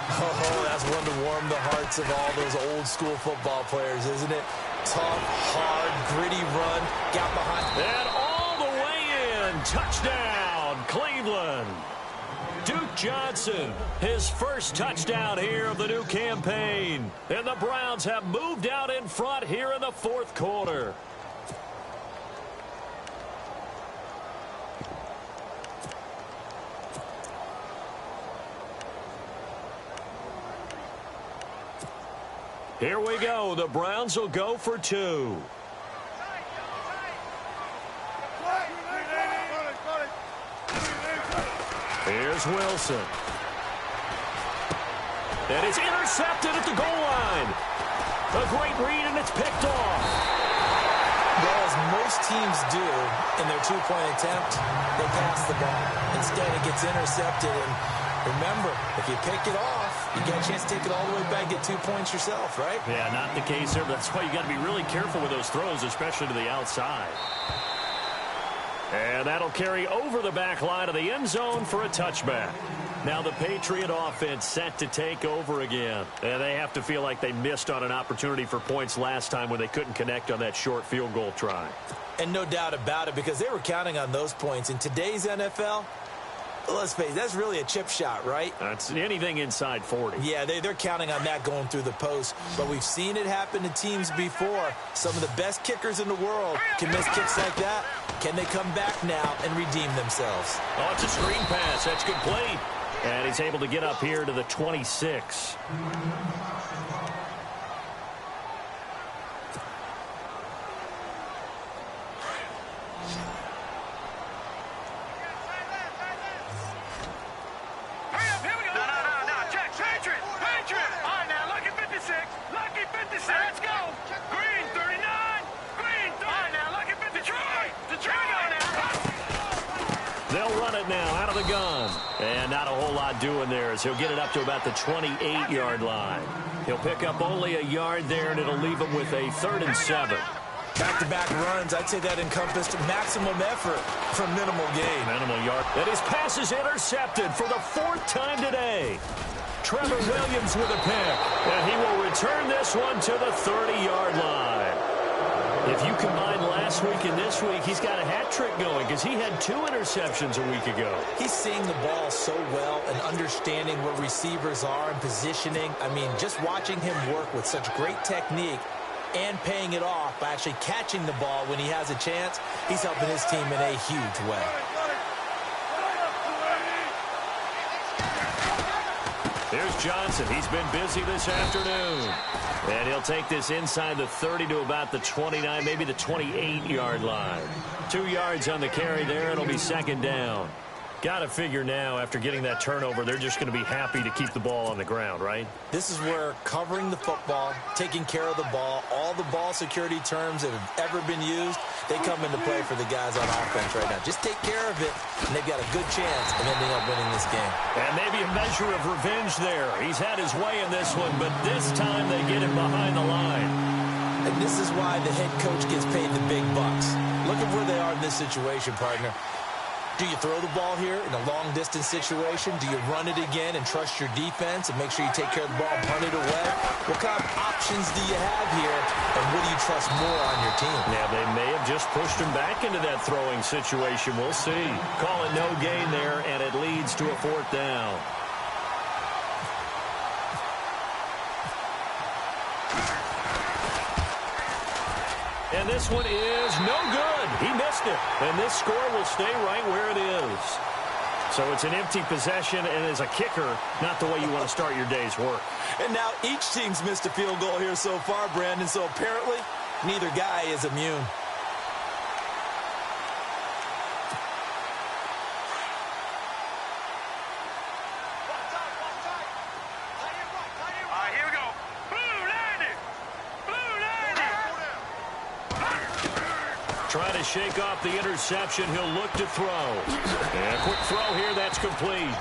Oh, that's one to warm the hearts of all those old school football players, isn't it? tough, hard, gritty run. Got behind. And all the way in. Touchdown, Cleveland. Duke Johnson, his first touchdown here of the new campaign. And the Browns have moved out in front here in the fourth quarter. Here we go. The Browns will go for two. Here's Wilson. And it's intercepted at the goal line. A great read, and it's picked off. Well, as most teams do in their two-point attempt, they pass the ball. Instead, it gets intercepted. And remember, if you pick it off, you get a chance to take it all the way back, get 2 points yourself, right? Yeah, not the case here. That's why you got to be really careful with those throws, especially to the outside. And that'll carry over the back line of the end zone for a touchback. Now the Patriot offense set to take over again. And they have to feel like they missed on an opportunity for points last time when they couldn't connect on that short field goal try. And no doubt about it, because they were counting on those points. In today's NFL, let's face it, that's really a chip shot, right? That's anything inside 40. Yeah, they're counting on that going through the post. But we've seen it happen to teams before. Some of the best kickers in the world can miss kicks like that. Can they come back now and redeem themselves? Oh, it's a screen pass. That's complete. And he's able to get up here to the 26. Doing there is he'll get it up to about the 28-yard line. He'll pick up only a yard there, and it'll leave him with a 3rd and 7. Back-to-back runs, I'd say that encompassed maximum effort for minimal gain. Minimal yard. And his pass is intercepted for the 4th time today. Trevor Williams with a pick, and he will return this one to the 30-yard line. If you combine last week and this week, he's got a hat trick going because he had 2 interceptions a week ago. He's seeing the ball so well and understanding where receivers are and positioning. I mean, just watching him work with such great technique and paying it off by actually catching the ball when he has a chance, he's helping his team in a huge way. Here's Johnson. He's been busy this afternoon. And he'll take this inside the 30 to about the 29, maybe the 28-yard line. 2 yards on the carry there. It'll be 2nd down. Got to figure now, after getting that turnover, they're just going to be happy to keep the ball on the ground, right? This is where covering the football, taking care of the ball, all the ball security terms that have ever been used, they come into play for the guys on offense right now. Just take care of it, and they've got a good chance of ending up winning this game. And maybe a measure of revenge there. He's had his way in this one, but this time they get him behind the line. And this is why the head coach gets paid the big bucks. Look at where they are in this situation, partner. Do you throw the ball here in a long-distance situation? Do you run it again and trust your defense and make sure you take care of the ball and punt it away? What kind of options do you have here, and what do you trust more on your team? Yeah, they may have just pushed him back into that throwing situation. We'll see. Call it no gain there, and it leads to a 4th down. And this one is no good. He missed it. And this score will stay right where it is. So it's an empty possession, and as a kicker, not the way you want to start your day's work. And now each team's missed a field goal here so far, Brandon, so apparently neither guy is immune. Trying to shake off the interception. He'll look to throw. And a quick throw here. That's complete.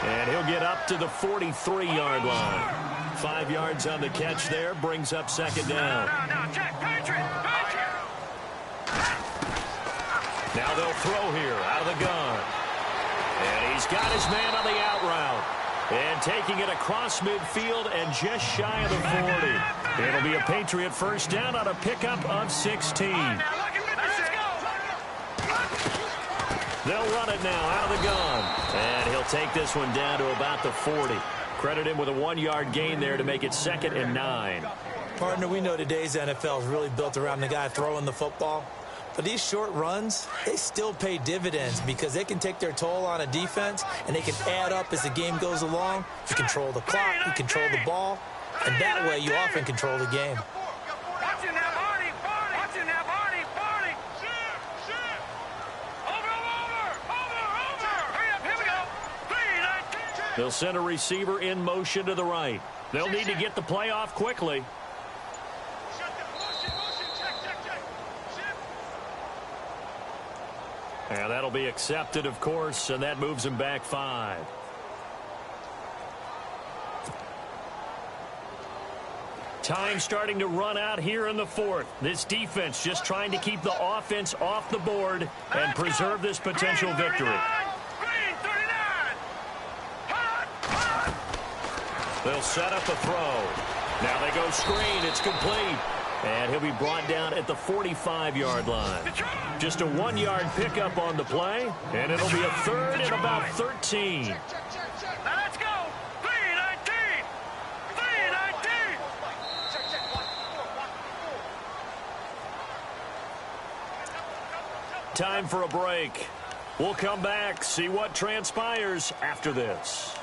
And he'll get up to the 43-yard line. 5 yards on the catch there. Brings up 2nd down. Now they'll throw here out of the gun. And he's got his man on the out route. And taking it across midfield and just shy of the 40. It'll be a Patriot first down on a pickup of 16. They'll run it now out of the gun. And he'll take this one down to about the 40. Credit him with a 1-yard gain there to make it 2nd and 9. Partner, we know today's NFL is really built around the guy throwing the football. But these short runs, they still pay dividends because they can take their toll on a defense, and they can add up as the game goes along. You control the clock, you control the ball, and that way you often control the game. They'll send a receiver in motion to the right. They'll need to get the play off quickly. And that'll be accepted, of course, and that moves him back 5. Time starting to run out here in the 4th. This defense just trying to keep the offense off the board and preserve this potential victory. They'll set up a throw. Now they go screen. It's complete. And he'll be brought down at the 45-yard line. Just a 1-yard pickup on the play, and it'll be a 3rd and about 13. Now let's go. 3-19. 3-19. Time for a break. We'll come back, see what transpires after this.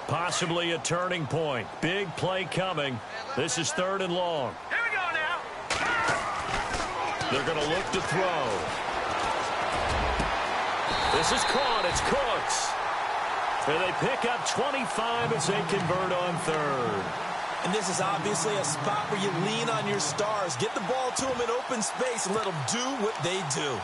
Possibly a turning point. Big play coming. This is 3rd and long. Here we go now. They're going to look to throw. This is caught. It's Cooks. And they pick up 25 as they convert on 3rd. And this is obviously a spot where you lean on your stars. Get the ball to them in open space and let them do what they do.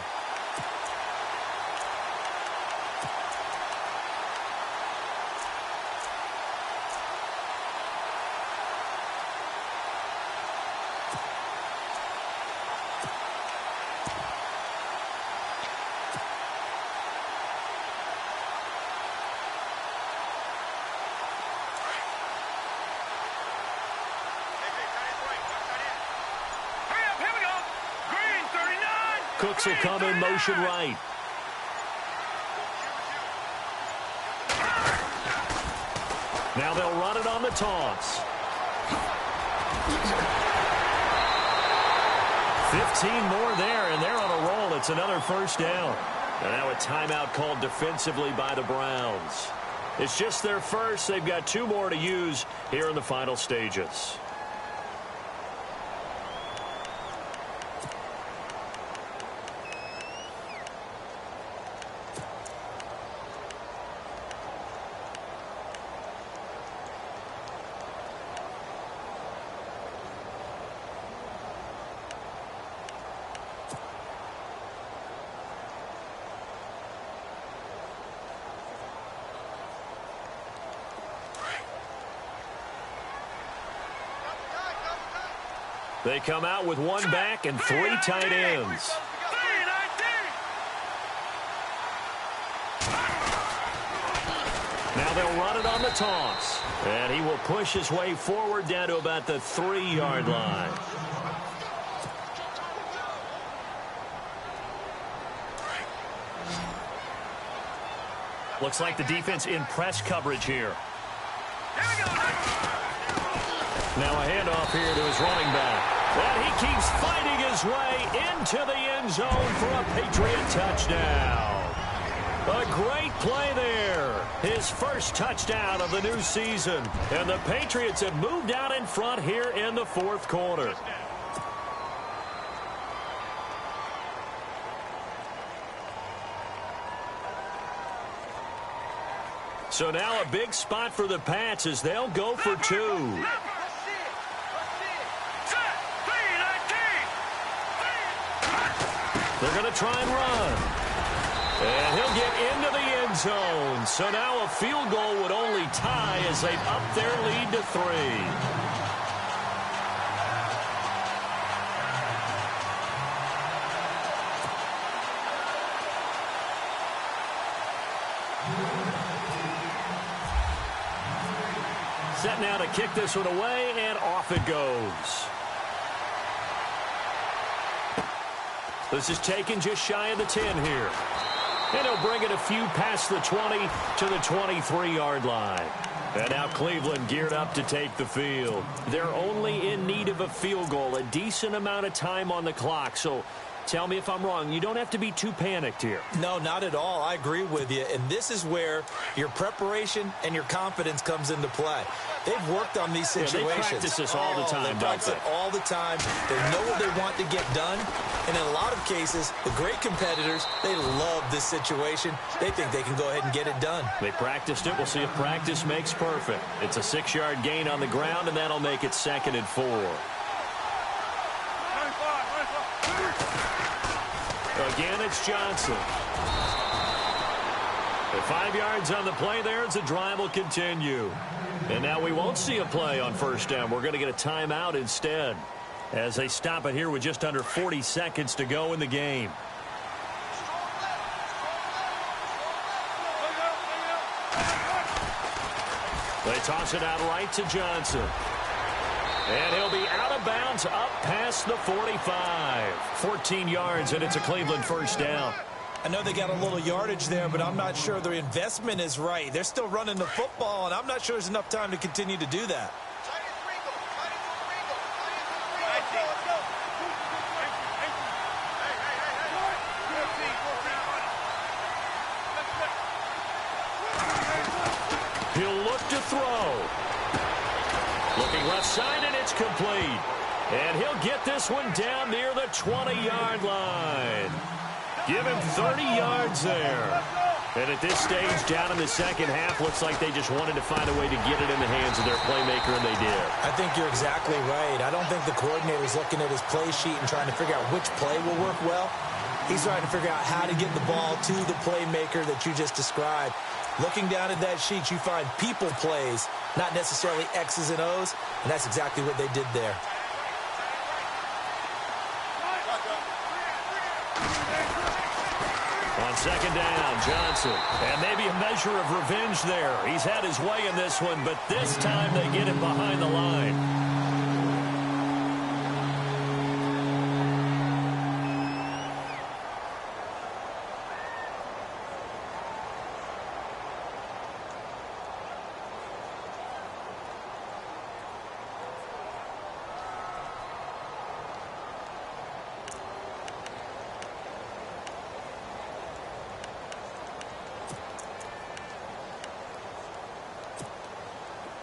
Cooks will come in motion right. Now they'll run it on the toss. 15 more there, and they're on a roll. It's another first down. And now a timeout called defensively by the Browns. It's just their first. They've got 2 more to use here in the final stages. They come out with 1 back and 3 tight ends. Now they'll run it on the toss. And he will push his way forward down to about the 3-yard line. Looks like the defense in press coverage here. Now a handoff here to his running back. And he keeps fighting his way into the end zone for a Patriot touchdown. A great play there. His first touchdown of the new season. And the Patriots have moved out in front here in the 4th quarter. So now a big spot for the Pats as they'll go for 2. They're going to try and run. And he'll get into the end zone. So now a field goal would only tie as they've upped their lead to 3. Set now to kick this one away, and off it goes. This is taken just shy of the 10 here. And he'll bring it a few past the 20 to the 23-yard line. And now Cleveland geared up to take the field. They're only in need of a field goal, a decent amount of time on the clock. So tell me if I'm wrong. You don't have to be too panicked here. No, not at all. I agree with you. And this is where your preparation and your confidence comes into play. They've worked on these situations. Yeah, they practice this all the time, They practice it all the time. They know what they want to get done. And in a lot of cases, the great competitors, they love this situation. They think they can go ahead and get it done. They practiced it. We'll see if practice makes perfect. It's a 6-yard gain on the ground, and that'll make it 2nd and 4. Again, it's Johnson. With 5 yards on the play there, the drive will continue. And now we won't see a play on first down. We're going to get a timeout instead as they stop it here with just under 40 seconds to go in the game. They toss it out right to Johnson. And he'll be out of bounds up past the 45. 14 yards, and it's a Cleveland first down. I know they got a little yardage there, but I'm not sure their investment is right. They're still running the football, and I'm not sure there's enough time to continue to do that. He'll look to throw. Looking left side, and it's complete. And he'll get this one down near the 20-yard line. Give him 30 yards there. And at this stage, down in the second half, looks like they just wanted to find a way to get it in the hands of their playmaker, and they did. I think you're exactly right. I don't think the coordinator's looking at his play sheet and trying to figure out which play will work well. He's trying to figure out how to get the ball to the playmaker that you just described. Looking down at that sheet, you find people plays, not necessarily X's and O's, and that's exactly what they did there. On second down, Johnson. And maybe a measure of revenge there. He's had his way in this one, but this time they get it behind the line.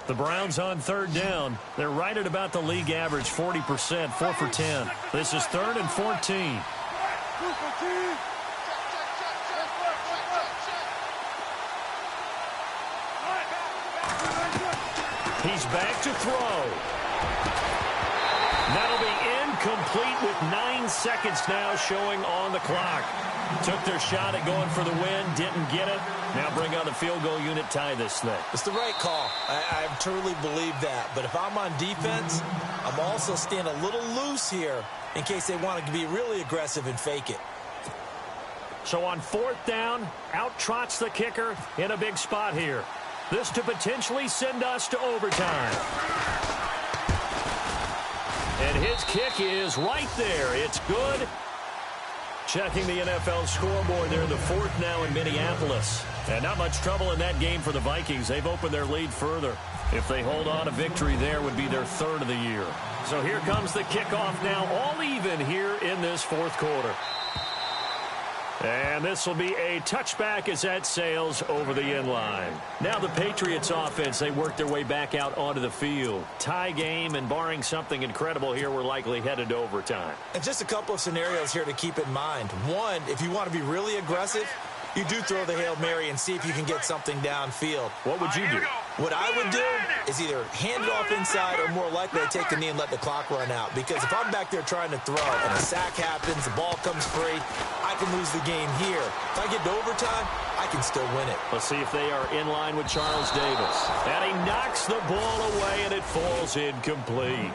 The Browns on third down. They're right at about the league average, 40%, 4 for 10. This is 3rd and 14. He's back to throw. That'll be incomplete with 9 seconds now showing on the clock. Took their shot at going for the win, didn't get it. Now bring on the field goal unit, tie this thing. It's the right call. I truly believe that. But if I'm on defense, I'm also staying a little loose here in case they want to be really aggressive and fake it. So on 4th down, out trots the kicker in a big spot here. This to potentially send us to overtime. And his kick is right there. It's good. Checking the NFL scoreboard, they're in the 4th now in Minneapolis. And not much trouble in that game for the Vikings. They've opened their lead further. If they hold on, a victory there would be their 3rd of the year. So here comes the kickoff now, all even here in this 4th quarter. And this will be a touchback as that sails over the end line. Now the Patriots offense, they work their way back out onto the field. Tie game, and barring something incredible here, we're likely headed to overtime. And just a couple of scenarios here to keep in mind. One, if you want to be really aggressive, you do throw the Hail Mary and see if you can get something downfield. What would you do? What I would do is either hand it off inside or more likely I take the knee and let the clock run out. Because if I'm back there trying to throw and a sack happens, the ball comes free, I can lose the game here. If I get to overtime, I can still win it. Let's see if they are in line with Charles Davis. And he knocks the ball away, and it falls incomplete.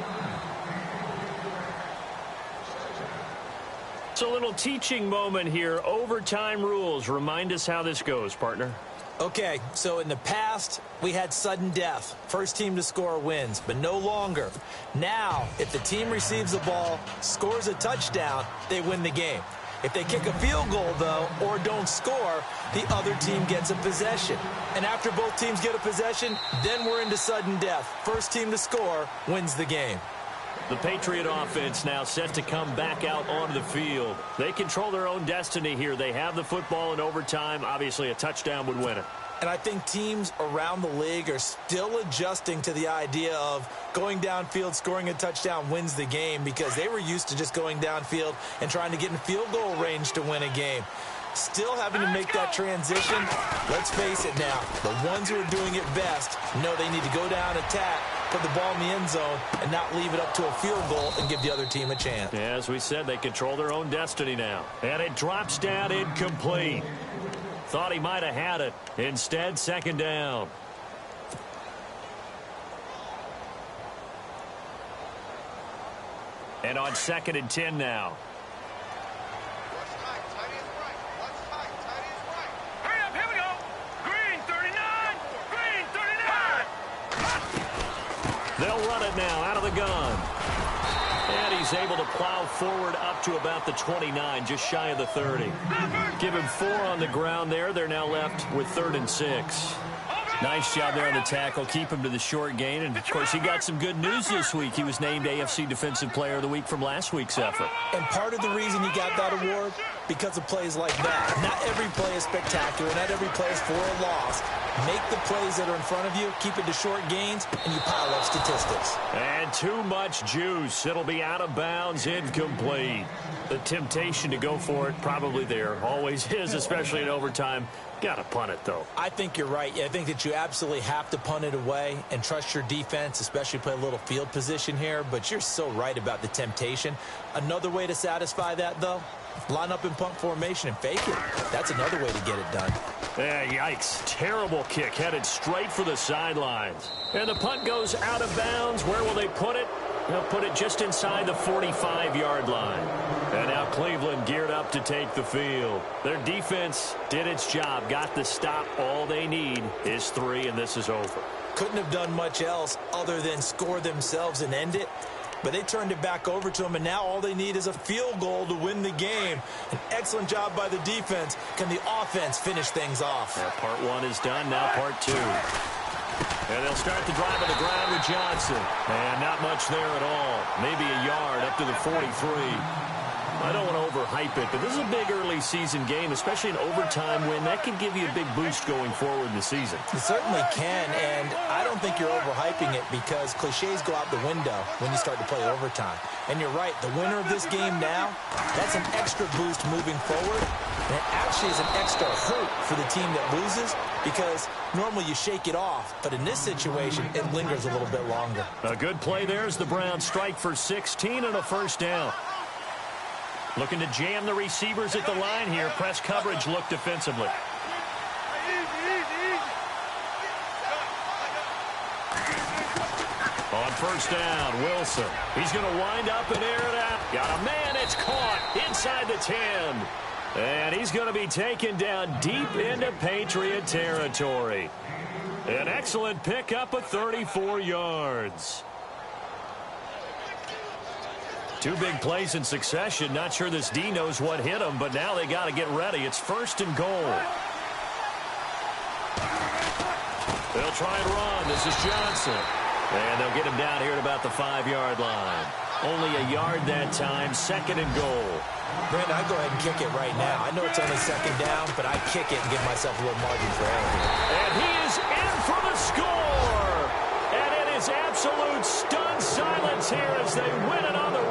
So a little teaching moment here. Overtime rules. Remind us how this goes, partner. Okay, so in the past, we had sudden death. First team to score wins, but no longer. Now, if the team receives the ball, scores a touchdown, they win the game. If they kick a field goal, though, or don't score, the other team gets a possession. And after both teams get a possession, then we're into sudden death. First team to score wins the game. The Patriot offense now set to come back out onto the field. They control their own destiny here. They have the football in overtime. Obviously, a touchdown would win it. And I think teams around the league are still adjusting to the idea of going downfield, scoring a touchdown wins the game, because they were used to just going downfield and trying to get in field goal range to win a game. Still having to make that transition. Let's face it now, the ones who are doing it best know they need to go down, attack, put the ball in the end zone, and not leave it up to a field goal and give the other team a chance. Yeah, as we said, they control their own destiny now. And it drops down incomplete. Thought he might have had it. Instead, second down. And on 2nd and 10 now. They'll run it now out of the gun. And he's able to plow forward up to about the 29, just shy of the 30. Give him 4 on the ground there. They're now left with 3rd and 6. Nice job there on the tackle. Keep him to the short gain. And, of course, he got some good news this week. He was named AFC Defensive Player of the Week from last week's effort. And part of the reason he got that award, because of plays like that. Not every play is spectacular. Not every play is for a loss. Make the plays that are in front of you, keep it to short gains, and you pile up statistics. And too much juice. It'll be out of bounds, incomplete. The temptation to go for it probably there. Always is, especially in overtime. Got to punt it, though. I think you're right. I think that you absolutely have to punt it away and trust your defense, especially play a little field position here. But you're so right about the temptation. Another way to satisfy that, though, line up in punt formation and fake it. That's another way to get it done. Yikes. Terrible kick headed straight for the sidelines. And the punt goes out of bounds. Where will they put it? They'll put it just inside the 45-yard line. And now Cleveland geared up to take the field. Their defense did its job, got the stop. All they need is 3, and this is over. Couldn't have done much else other than score themselves and end it. But they turned it back over to them, and now all they need is a field goal to win the game. An excellent job by the defense. Can the offense finish things off? Yeah, part 1 is done, now part 2. And they'll start the drive on the ground with Johnson. And not much there at all. Maybe a yard up to the 43. I don't want to overhype it, but this is a big early season game, especially an overtime win. That can give you a big boost going forward in the season. It certainly can, and I don't think you're overhyping it because cliches go out the window when you start to play overtime. And you're right, the winner of this game now, that's an extra boost moving forward. And it actually is an extra hurt for the team that loses because normally you shake it off. But in this situation, it lingers a little bit longer. A good play there as the Browns strike for 16 and a first down. Looking to jam the receivers at the line here. Press coverage look defensively. On first down, Wilson. He's going to wind up and air it out. Got a man. It's caught inside the 10. And he's going to be taken down deep into Patriot territory. An excellent pickup of 34 yards. 2 big plays in succession. Not sure this D knows what hit him, but now they got to get ready. It's 1st and goal. They'll try and run. This is Johnson. And they'll get him down here at about the 5-yard line. Only a yard that time. 2nd and goal. Brandon, I'd go ahead and kick it right now. I know it's only 2nd down, but I kick it and give myself a little margin for error here. And he is in for the score. And it is absolute stunned silence here as they win it on the